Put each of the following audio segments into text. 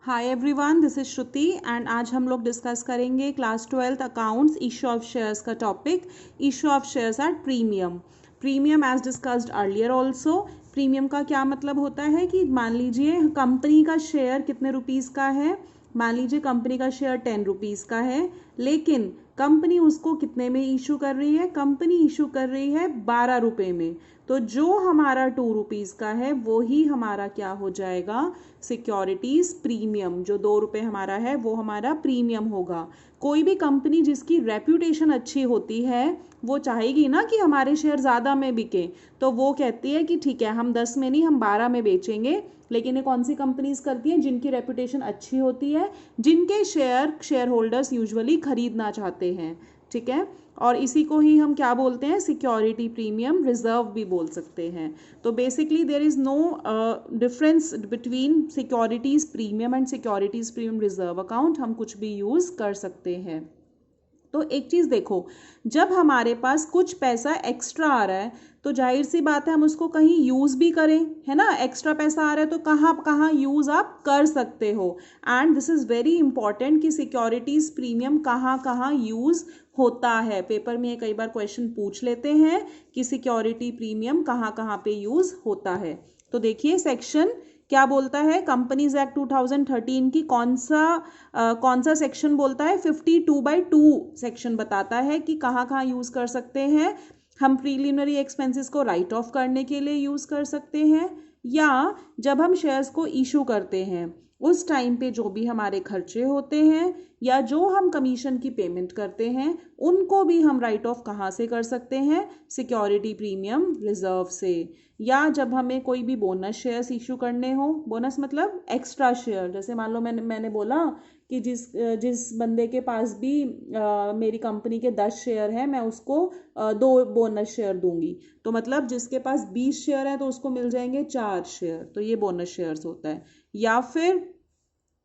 Hi everyone, this is Shruti and आज हम लोग डिस्कस करेंगे class 12th accounts issue of shares का टॉपिक। Issue of shares at premium. Premium as discussed earlier also. Premium का क्या मतलब होता है कि मान लीजिए कंपनी का शेयर कितने रुपीज़ का है। मान लीजिए कंपनी का शेयर 10 रुपीज़ का है, लेकिन कंपनी उसको कितने में इशू कर रही है? कंपनी इशू कर रही है 12 रुपये में। तो जो हमारा 2 रुपीज़ का है वो ही हमारा क्या हो जाएगा? Securities premium. जो 2 रुपये हमारा है वो हमारा प्रीमियम होगा। कोई भी कंपनी जिसकी रेप्यूटेशन अच्छी होती है वो चाहेगी ना कि हमारे शेयर ज़्यादा में बिके, तो वो कहती है कि ठीक है, हम 10 में नहीं, हम 12 में बेचेंगे। लेकिन ये कौन सी कंपनीज करती हैं? जिनकी रेपुटेशन अच्छी होती है, जिनके शेयर होल्डर्स यूजुअली खरीदना चाहते हैं। ठीक है, और इसी को ही हम क्या बोलते हैं? सिक्योरिटी प्रीमियम रिजर्व भी बोल सकते हैं। तो basically there is no difference between securities premium and securities premium reserve account. हम कुछ भी यूज़ कर सकते हैं। तो एक चीज़ देखो, जब हमारे पास कुछ पैसा एक्स्ट्रा आ रहा है तो जाहिर सी बात है हम उसको कहीं यूज़ भी करें, है ना। एक्स्ट्रा पैसा आ रहा है तो कहाँ कहाँ यूज़ आप कर सकते हो। And this is very important कि सिक्योरिटीज़ प्रीमियम कहाँ कहाँ यूज़ होता है। पेपर में कई बार क्वेश्चन पूछ लेते हैं कि सिक्योरिटी प्रीमियम कहाँ कहाँ पे यूज़ होता है। तो देखिए सेक्शन क्या बोलता है, कंपनीज एक्ट 2013 की कौन सा सेक्शन बोलता है? 52/2 सेक्शन बताता है कि कहाँ कहाँ यूज़ कर सकते हैं। हम प्रीलिमिनरी एक्सपेंसेस को राइट ऑफ करने के लिए यूज़ कर सकते हैं, या जब हम शेयर्स को इशू करते हैं उस टाइम पे जो भी हमारे खर्चे होते हैं या जो हम कमीशन की पेमेंट करते हैं उनको भी हम राइट ऑफ कहाँ से कर सकते हैं? सिक्योरिटी प्रीमियम रिजर्व से। या जब हमें कोई भी बोनस शेयर्स इशू करने हो, बोनस मतलब एक्स्ट्रा शेयर, जैसे मान लो मैंने बोला कि जिस बंदे के पास भी मेरी कंपनी के 10 शेयर हैं, मैं उसको 2 बोनस शेयर दूंगी। तो मतलब जिसके पास 20 शेयर है तो उसको मिल जाएंगे 4 शेयर, तो ये बोनस शेयर्स होता है। या फिर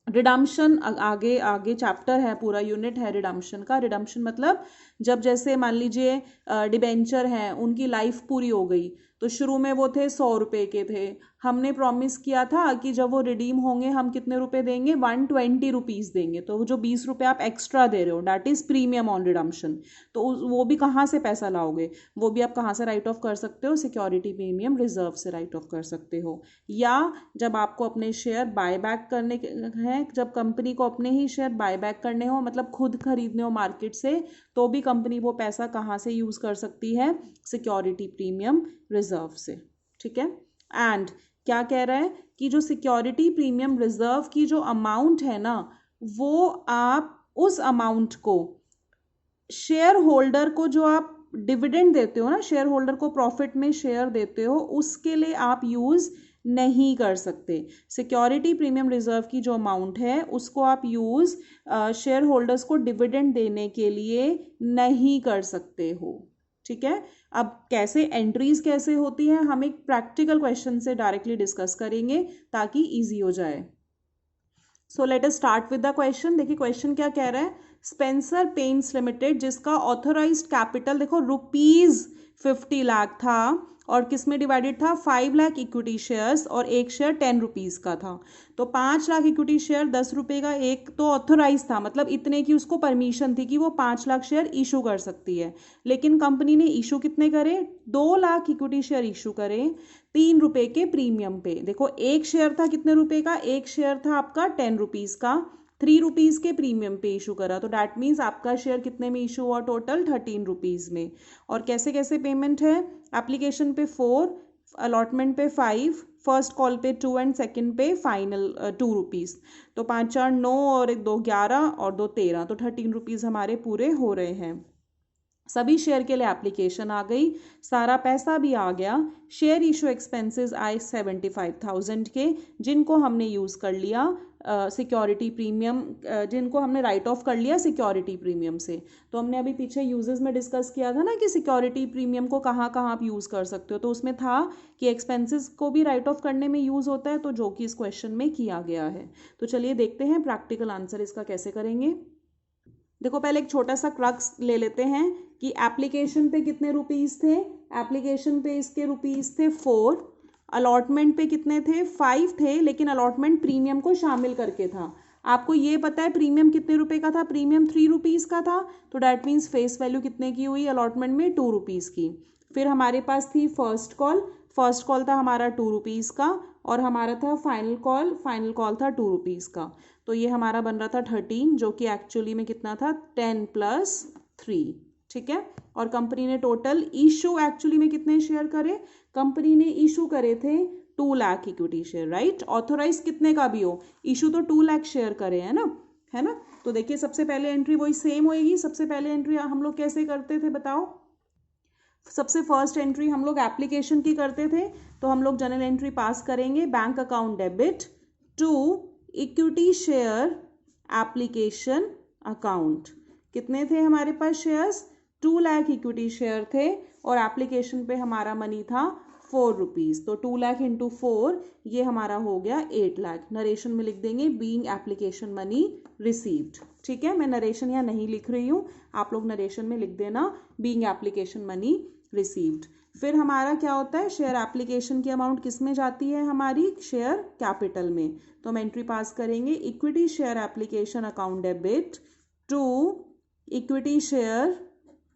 रिडम्पशन, आगे आगे चैप्टर है, पूरा यूनिट है रिडम्पशन का। रिडम्पशन मतलब जब जैसे मान लीजिए डिबेंचर हैं, उनकी लाइफ पूरी हो गई, तो शुरू में वो थे 100 रुपये के थे। हमने प्रॉमिस किया था कि जब वो रिडीम होंगे हम कितने रुपए देंगे? 120 रुपीज़ देंगे। तो जो 20 रुपये आप एक्स्ट्रा दे रहे हो, that is premium on redemption. तो वो भी कहाँ से पैसा लाओगे? वो भी आप कहाँ से राइट ऑफ कर सकते हो? सिक्योरिटी प्रीमियम रिजर्व से राइट ऑफ कर सकते हो। या जब आपको अपने शेयर बाय बैक करने हैं, जब कंपनी को अपने ही शेयर बाय बैक करने हो, मतलब खुद खरीदने हो मार्केट से, तो भी कंपनी वो पैसा कहाँ से यूज़ कर सकती है? सिक्योरिटी प्रीमियम रिजर्व से। ठीक है, एंड क्या कह रहा है कि जो सिक्योरिटी प्रीमियम रिजर्व की जो अमाउंट है ना, वो आप उस अमाउंट को शेयर होल्डर को, जो आप डिविडेंड देते हो ना, शेयर होल्डर को प्रॉफिट में शेयर देते हो, उसके लिए आप यूज़ नहीं कर सकते। सिक्योरिटी प्रीमियम रिजर्व की जो अमाउंट है उसको आप यूज़ शेयर होल्डर्स को डिविडेंड देने के लिए नहीं कर सकते हो। ठीक है, अब कैसे एंट्रीज कैसे होती हैं हम एक प्रैक्टिकल क्वेश्चन से डायरेक्टली डिस्कस करेंगे ताकि इजी हो जाए। So let us start with the question. देखिए क्वेश्चन क्या कह रहा है। स्पेंसर पेंट्स लिमिटेड, जिसका ऑथोराइज्ड कैपिटल देखो ₹50 लाख था, और किस में डिवाइडेड था? 5 लाख इक्विटी शेयर्स, और एक शेयर 10 रुपीज़ का था। तो 5 लाख इक्विटी शेयर 10 रुपये का एक तो ऑथोराइज था, मतलब इतने की उसको परमिशन थी कि वो 5 लाख शेयर इशू कर सकती है। लेकिन कंपनी ने इशू कितने करे? 2 लाख इक्विटी शेयर इशू करे 3 रुपये के प्रीमियम पे। देखो एक शेयर था कितने रुपए का? एक शेयर था आपका 10 रुपीज़ का, 3 रुपीज़ के प्रीमियम पे इशू करा, तो डैट मीन्स आपका शेयर कितने में इशू हुआ? टोटल 13 रुपीज़ में। और कैसे कैसे पेमेंट है? एप्लीकेशन पे 4, अलॉटमेंट पे 5, फर्स्ट कॉल पे 2 एंड सेकंड पे फाइनल 2 रुपीज़। तो 5 4 9 और 1 2 11 और 2 13, तो 13 रुपीज़ हमारे पूरे हो रहे हैं। सभी शेयर के लिए एप्लीकेशन आ गई, सारा पैसा भी आ गया। शेयर इशू एक्सपेंसेस आए 75,000 के, जिनको हमने यूज़ कर लिया सिक्योरिटी प्रीमियम, जिनको हमने राइट ऑफ कर लिया सिक्योरिटी प्रीमियम से। तो हमने अभी पीछे यूजेस में डिस्कस किया था ना कि सिक्योरिटी प्रीमियम को कहाँ कहाँ आप यूज़ कर सकते हो, तो उसमें था कि एक्सपेंसेस को भी राइट ऑफ करने में यूज़ होता है, तो जो कि इस क्वेश्चन में किया गया है। तो चलिए देखते हैं प्रैक्टिकल आंसर इसका कैसे करेंगे। देखो पहले एक छोटा सा क्रक्स ले लेते हैं कि एप्लीकेशन पे कितने रुपीज़ थे। एप्लीकेशन पे इसके रुपीज़ थे 4, अलॉटमेंट पे कितने थे, 5 थे, लेकिन अलॉटमेंट प्रीमियम को शामिल करके था। आपको ये पता है प्रीमियम कितने रुपए का था, प्रीमियम 3 रुपीज़ का था, तो डैट मीन्स फेस वैल्यू कितने की हुई अलॉटमेंट में, 2 रुपीज़ की। फिर हमारे पास थी फर्स्ट कॉल था हमारा 2 रुपीज़ का, और हमारा था फाइनल कॉल था 2 रुपीज़ का। तो ये हमारा बन रहा था 13, जो कि एक्चुअली में कितना था, 10 + 3, ठीक है। और कंपनी ने टोटल इशू एक्चुअली में कितने शेयर करे, कंपनी ने इशू करे थे 2 lakh equity share, right. Authorise कितने का भी हो, इशू तो 2 लाख शेयर करे, है ना। तो देखिए सबसे पहले एंट्री वही सेम होएगी। सबसे पहले एंट्री हम लोग कैसे करते थे बताओ, सबसे फर्स्ट एंट्री हम लोग एप्लीकेशन की करते थे, तो हम लोग जनरल एंट्री पास करेंगे, bank account debit to equity share application account. कितने थे हमारे पास शेयर्स, 2 लाख इक्विटी शेयर थे, और एप्लीकेशन पे हमारा मनी था 4 रुपीज़, तो 2 लाख इंटू 4 ये हमारा हो गया 8 लाख। नरेशन में लिख देंगे बीइंग एप्लीकेशन मनी रिसीव्ड, ठीक है। मैं नरेशन यहाँ नहीं लिख रही हूँ, आप लोग नरेशन में लिख देना बीइंग एप्लीकेशन मनी रिसीव्ड। फिर हमारा क्या होता है, शेयर एप्लीकेशन की अमाउंट किस में जाती है, हमारी शेयर कैपिटल में। तो हम एंट्री पास करेंगे, equity share application account debit to equity share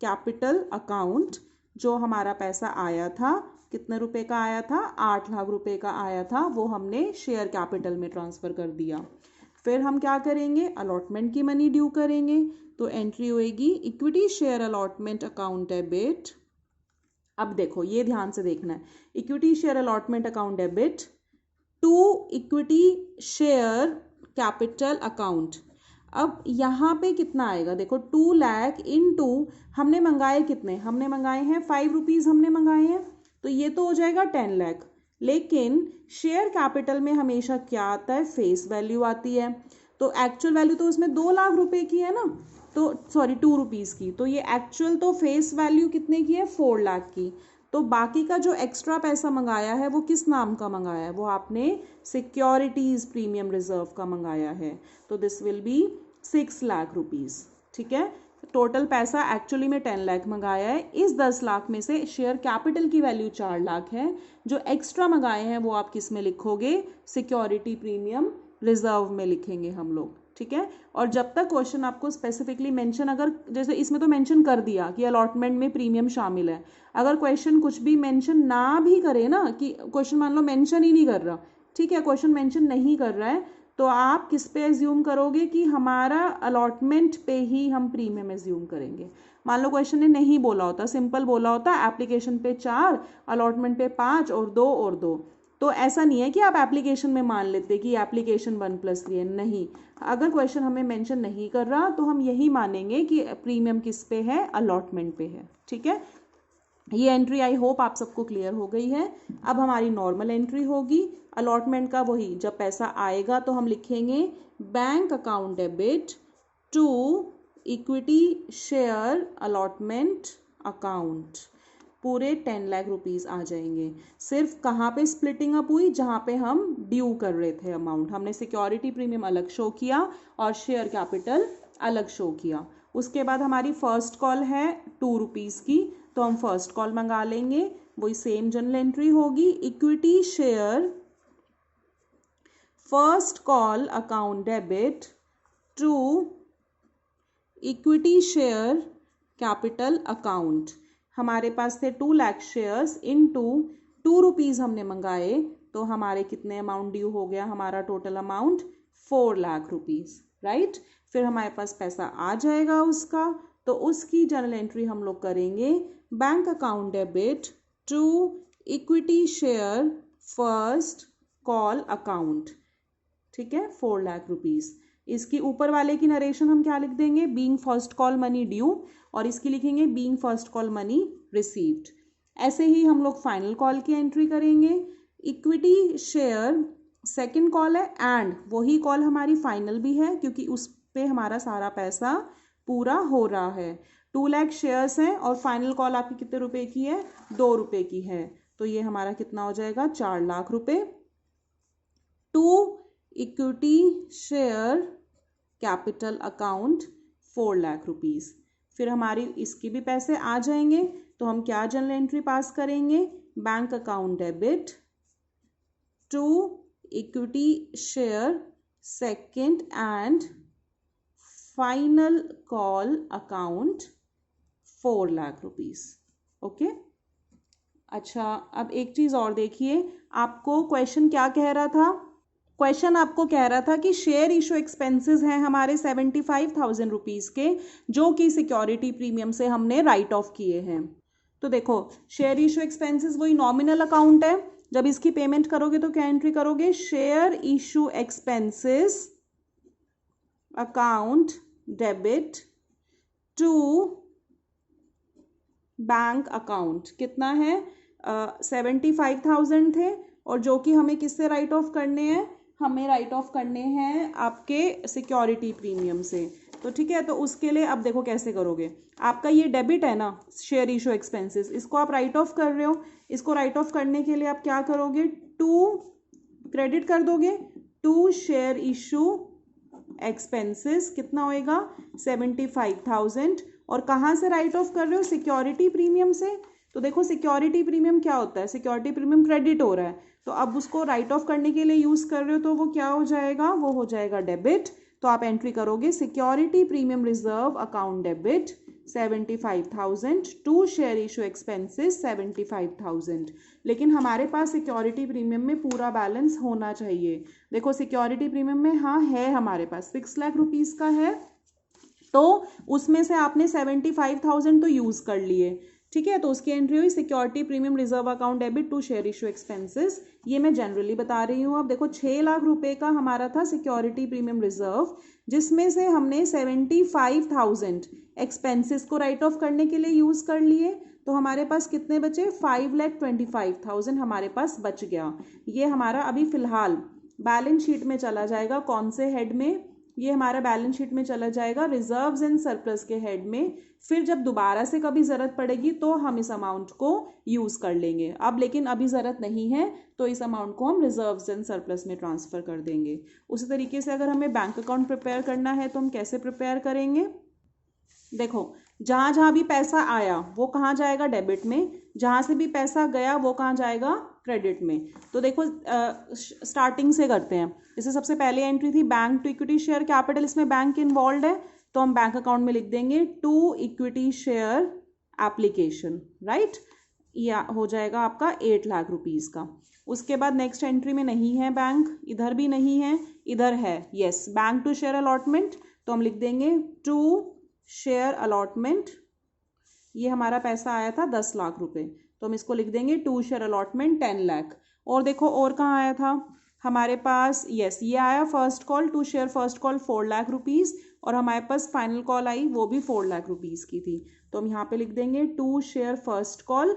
capital account. जो हमारा पैसा आया था, कितने रुपए का आया था, 8 लाख रुपए का आया था, वो हमने शेयर कैपिटल में ट्रांसफर कर दिया। फिर हम क्या करेंगे, अलॉटमेंट की मनी ड्यू करेंगे, तो एंट्री होएगी equity share allotment account debit. अब देखो ये ध्यान से देखना है, equity share allotment account debit to equity share capital account. अब यहाँ पे कितना आएगा, देखो 2 लाख इनटू हमने मंगाए कितने, हमने मंगाए हैं 5 रुपीज़ हमने मंगाए हैं, तो ये तो हो जाएगा 10 लाख। लेकिन शेयर कैपिटल में हमेशा क्या आता है, फेस वैल्यू आती है, तो एक्चुअल वैल्यू तो उसमें 2 लाख रुपए की है ना, तो सॉरी 2 रुपीज़ की, तो ये एक्चुअल तो फेस वैल्यू कितने की है, 4 लाख की। तो बाकी का जो एक्स्ट्रा पैसा मंगाया है वो किस नाम का मंगाया है, वो आपने सिक्योरिटीज प्रीमियम रिजर्व का मंगाया है, तो this will be 6 lakh rupees, ठीक है। टोटल पैसा एक्चुअली में 10 लाख मंगाया है, इस 10 लाख में से शेयर कैपिटल की वैल्यू 4 लाख है, जो एक्स्ट्रा मंगाए हैं वो आप किस में लिखोगे, सिक्योरिटी प्रीमियम रिजर्व में लिखेंगे हम लोग, ठीक है। और जब तक क्वेश्चन आपको स्पेसिफिकली मेंशन, अगर जैसे इसमें तो मेंशन कर दिया कि अलॉटमेंट में प्रीमियम शामिल है, अगर क्वेश्चन कुछ भी मेंशन ना भी करे ना, कि क्वेश्चन मान लो मेंशन ही नहीं कर रहा, ठीक है, क्वेश्चन मेंशन नहीं कर रहा है, तो आप किस पे एज्यूम करोगे कि हमारा अलॉटमेंट पे ही हम प्रीमियम एज्यूम करेंगे। मान लो क्वेश्चन ने नहीं बोला होता, सिंपल बोला होता एप्लीकेशन पे 4, अलॉटमेंट पे 5 और 2, तो ऐसा नहीं है कि आप एप्लीकेशन में मान लेते कि एप्लीकेशन 1 + 3 है, नहीं। अगर क्वेश्चन हमें मेंशन नहीं कर रहा तो हम यही मानेंगे कि प्रीमियम किस पे है, अलॉटमेंट पे है, ठीक है। ये एंट्री आई होप आप सबको क्लियर हो गई है। अब हमारी नॉर्मल एंट्री होगी अलॉटमेंट का, वही जब पैसा आएगा तो हम लिखेंगे bank account debit to equity share allotment account, पूरे 10 लाख रुपीज़ आ जाएंगे। सिर्फ कहाँ पे स्प्लिटिंग अप हुई, जहाँ पे हम ड्यू कर रहे थे अमाउंट, हमने सिक्योरिटी प्रीमियम अलग शो किया और शेयर कैपिटल अलग शो किया। उसके बाद हमारी फर्स्ट कॉल है 2 रुपीज़ की, तो हम फर्स्ट कॉल मंगा लेंगे, वही सेम जनरल एंट्री होगी, equity share first call account debit to equity share capital account. हमारे पास थे 2 लाख शेयर्स इनटू 2 रुपीज़ हमने मंगाए, तो हमारे कितने अमाउंट ड्यू हो गया, हमारा total amount 4 lakh rupees, right. फिर हमारे पास पैसा आ जाएगा उसका, तो उसकी जनरल एंट्री हम लोग करेंगे bank account debit to equity share first call account, ठीक है, 4 लाख रुपीज़। इसकी ऊपर वाले की नरेशन हम क्या लिख देंगे, being first call money due, और इसकी लिखेंगे being first call money received. ऐसे ही हम लोग फाइनल कॉल की एंट्री करेंगे, इक्विटी शेयर सेकंड कॉल है एंड वही कॉल हमारी फाइनल भी है, क्योंकि उस पे हमारा सारा पैसा पूरा हो रहा है। 2 लाख शेयर्स हैं और फाइनल कॉल आपकी कितने रुपए की है, 2 रुपए की है, तो ये हमारा कितना हो जाएगा, 4 लाख रुपए to equity share capital account 4 lakh rupees. फिर हमारी इसके भी पैसे आ जाएंगे, तो हम क्या जनरल एंट्री पास करेंगे, bank account debit to equity share second and final call account 4 lakh rupees. Okay, अच्छा अब एक चीज और देखिए, आपको क्वेश्चन क्या कह रहा था? क्वेश्चन आपको कह रहा था कि शेयर इशू एक्सपेंसेस हैं हमारे 75,000 रुपीज के, जो कि सिक्योरिटी प्रीमियम से हमने राइट ऑफ किए हैं। तो देखो, शेयर इशू एक्सपेंसेस वही नॉमिनल अकाउंट है, जब इसकी पेमेंट करोगे तो क्या एंट्री करोगे? Share issue expenses account debit to bank account. कितना है? 75,000 थे, और जो कि हमें किससे राइट ऑफ करने हैं? हमें राइट ऑफ करने हैं आपके सिक्योरिटी प्रीमियम से। तो ठीक है, तो उसके लिए अब देखो कैसे करोगे। आपका ये डेबिट है ना, शेयर इशू एक्सपेंसेस, इसको आप राइट ऑफ कर रहे हो। इसको राइट ऑफ करने के लिए आप क्या करोगे? टू क्रेडिट कर दोगे टू शेयर इशू एक्सपेंसेस। कितना होएगा? 75,000। और कहाँ से राइट ऑफ कर रहे हो? सिक्योरिटी प्रीमियम से। तो देखो सिक्योरिटी प्रीमियम क्या होता है? सिक्योरिटी प्रीमियम क्रेडिट हो रहा है, तो अब उसको राइट ऑफ करने के लिए यूज कर रहे हो, तो वो क्या हो जाएगा? वो हो जाएगा डेबिट। तो आप एंट्री करोगे security premium reserve account debit 75,000 to share issue expenses 75,000। लेकिन हमारे पास सिक्योरिटी प्रीमियम में पूरा बैलेंस होना चाहिए। देखो सिक्योरिटी प्रीमियम में हाँ है हमारे पास 6 लाख रुपीस का है, तो उसमें से आपने 75,000 तो यूज कर लिए। ठीक है, तो उसकी एंट्री हुई security premium reserve account debit to share issue expenses. ये मैं जनरली बता रही हूँ। अब देखो 6 लाख रुपए का हमारा था सिक्योरिटी प्रीमियम रिजर्व, जिसमें से हमने 75,000 एक्सपेंसेस को राइट ऑफ करने के लिए यूज कर लिए। तो हमारे पास कितने बचे? 5,25,000 हमारे पास बच गया। ये हमारा अभी फिलहाल बैलेंस शीट में चला जाएगा। कौन से हेड में? ये हमारा बैलेंस शीट में चला जाएगा रिजर्व्स एंड सरप्लस के हेड में। फिर जब दोबारा से कभी ज़रूरत पड़ेगी तो हम इस अमाउंट को यूज़ कर लेंगे। अब लेकिन अभी ज़रूरत नहीं है, तो इस अमाउंट को हम रिजर्व्स एंड सरप्लस में ट्रांसफ़र कर देंगे। उसी तरीके से अगर हमें बैंक अकाउंट प्रिपेयर करना है तो हम कैसे प्रिपेयर करेंगे? देखो, जहाँ जहाँ भी पैसा आया वो कहाँ जाएगा? डेबिट में। जहाँ से भी पैसा गया वो कहाँ जाएगा? क्रेडिट में। तो देखो स्टार्टिंग से करते हैं। जैसे सबसे पहले एंट्री थी bank to equity share capital, इसमें बैंक इन्वॉल्व है, तो हम बैंक अकाउंट में लिख देंगे to equity share application, right. या हो जाएगा आपका 8 लाख रुपीस का। उसके बाद नेक्स्ट एंट्री में नहीं है बैंक, इधर भी नहीं है, इधर है, yes, bank to share allotment, तो हम लिख देंगे टू शेयर अलॉटमेंट। ये हमारा पैसा आया था 10 लाख रुपए, तो हम इसको लिख देंगे टू शेयर अलॉटमेंट 10 लाख। और देखो और कहाँ आया था हमारे पास? यस, ये आया first call, to share first call 4 lakh rupees, और हमारे पास फाइनल कॉल आई वो भी 4 लाख रुपीस की थी। तो हम यहाँ पे लिख देंगे to share first call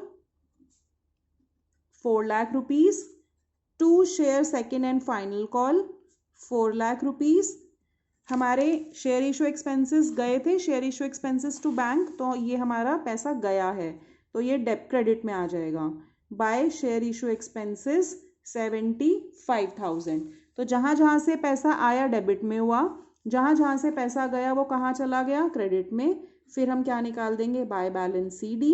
4 lakh rupees, to share second and final call 4 lakh rupees. हमारे शेयर इशू एक्सपेंसेस गए थे, share issue expenses to bank, तो ये हमारा पैसा गया है, तो ये डेबिट क्रेडिट में आ जाएगा बाय शेयर इशू एक्सपेंसेस 75,000। तो जहाँ जहाँ से पैसा आया डेबिट में हुआ, जहाँ जहाँ से पैसा गया वो कहाँ चला गया? क्रेडिट में। फिर हम क्या निकाल देंगे? By balance CD।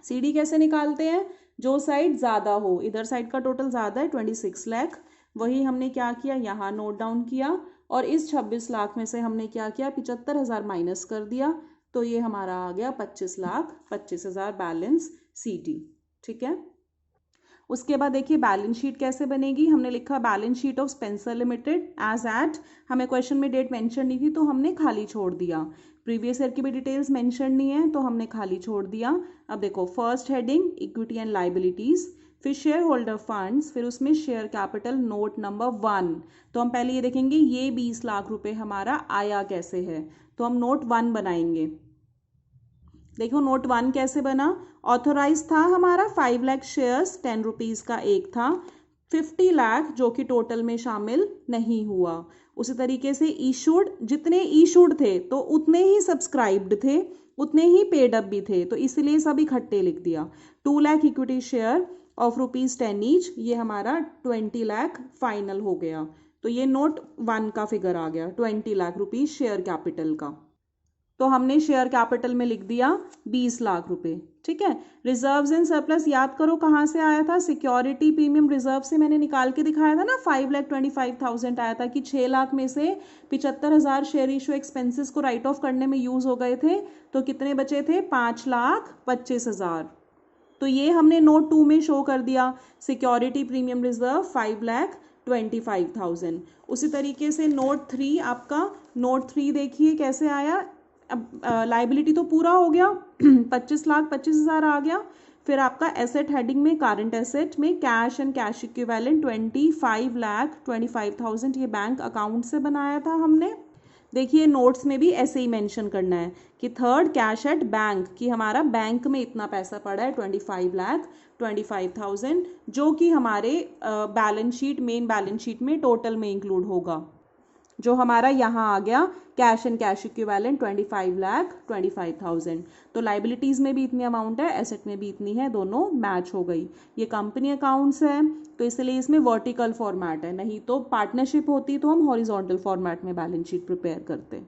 CD कैसे निकालते हैं? जो साइड ज़्यादा हो, इधर साइड का टोटल ज़्यादा है 26 लाख, वही हमने क्या किया? यहाँ नोट डाउन किया, और इस 26 लाख में से हमने क्या किया? 75,000 माइनस कर दिया, तो ये हमारा आ गया 25 लाख 25,000 बैलेंस CD। ठीक है, उसके बाद देखिए बैलेंस शीट कैसे बनेगी। हमने लिखा balance sheet of Spencer limited as at, हमें क्वेश्चन में डेट मेंशन नहीं थी तो हमने खाली छोड़ दिया। प्रीवियस ईयर की भी डिटेल्स मेंशन नहीं है तो हमने खाली छोड़ दिया। अब देखो first heading equity and liabilities, फिर शेयर होल्डर फंड्स, फिर उसमें शेयर कैपिटल नोट नंबर 1। तो हम पहले ये देखेंगे ये 20 लाख रुपए हमारा आया कैसे है, तो हम नोट 1 बनाएंगे। देखो नोट 1 कैसे बना? ऑथोराइज था हमारा 5 लाख शेयर्स, 10 रुपीज़ का एक था, 50 लाख जो कि टोटल में शामिल नहीं हुआ। उसी तरीके से इशूड, जितने इशूड थे तो उतने ही सब्सक्राइब्ड थे, उतने ही पेड अप भी थे, तो इसलिए सब इकट्ठे लिख दिया। 2 lakh equity share of ₹10 each, ये हमारा 20 लाख फाइनल हो गया। तो ये नोट 1 का फिगर आ गया 20 लाख रुपीज शेयर कैपिटल का। तो हमने शेयर कैपिटल में लिख दिया 20 लाख रुपए, ठीक है। रिजर्व्स एंड सरप्लस याद करो कहाँ से आया था, सिक्योरिटी प्रीमियम रिजर्व से मैंने निकाल के दिखाया था ना, 5,25,000 आया था कि 6 लाख में से 75,000 शेयर इशू एक्सपेंसेस को राइट ऑफ करने में यूज हो गए थे, तो कितने बचे थे, 5,25,000। तो ये हमने नोट 2 में शो कर दिया, सिक्योरिटी प्रीमियम रिजर्व 5,25,000। उसी तरीके से नोट 3 आपका, नोट 3 देखिए कैसे आया। अब लाइबिलिटी तो पूरा हो गया 25,25,000 आ गया। फिर आपका एसेट हेडिंग में करंट एसेट में कैश एंड कैश इक्विवेलेंट 25,25,000 ये बैंक अकाउंट से बनाया था हमने। देखिए नोट्स में भी ऐसे ही मेंशन करना है कि थर्ड कैश एट बैंक, कि हमारा बैंक में इतना पैसा पड़ा है 25,25,000, जो कि हमारे balance sheet, main balance sheet में टोटल में इंक्लूड होगा, जो हमारा यहाँ आ गया कैश एंड कैश इक्विवेलेंट 25,25,000। तो लाइबिलिटीज़ में भी इतनी अमाउंट है, एसेट में भी इतनी है, दोनों मैच हो गई। ये कंपनी अकाउंट्स है तो इसलिए इसमें वर्टिकल फॉर्मेट है, नहीं तो पार्टनरशिप होती तो हम हॉरिजॉन्टल फॉर्मेट में बैलेंस शीट प्रिपेयर करते।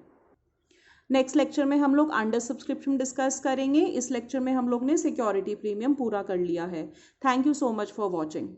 नेक्स्ट लेक्चर में हम लोग अंडर सब्सक्रिप्शन डिस्कस करेंगे। इस लेक्चर में हम लोग ने सिक्योरिटी प्रीमियम पूरा कर लिया है। Thank you so much for watching.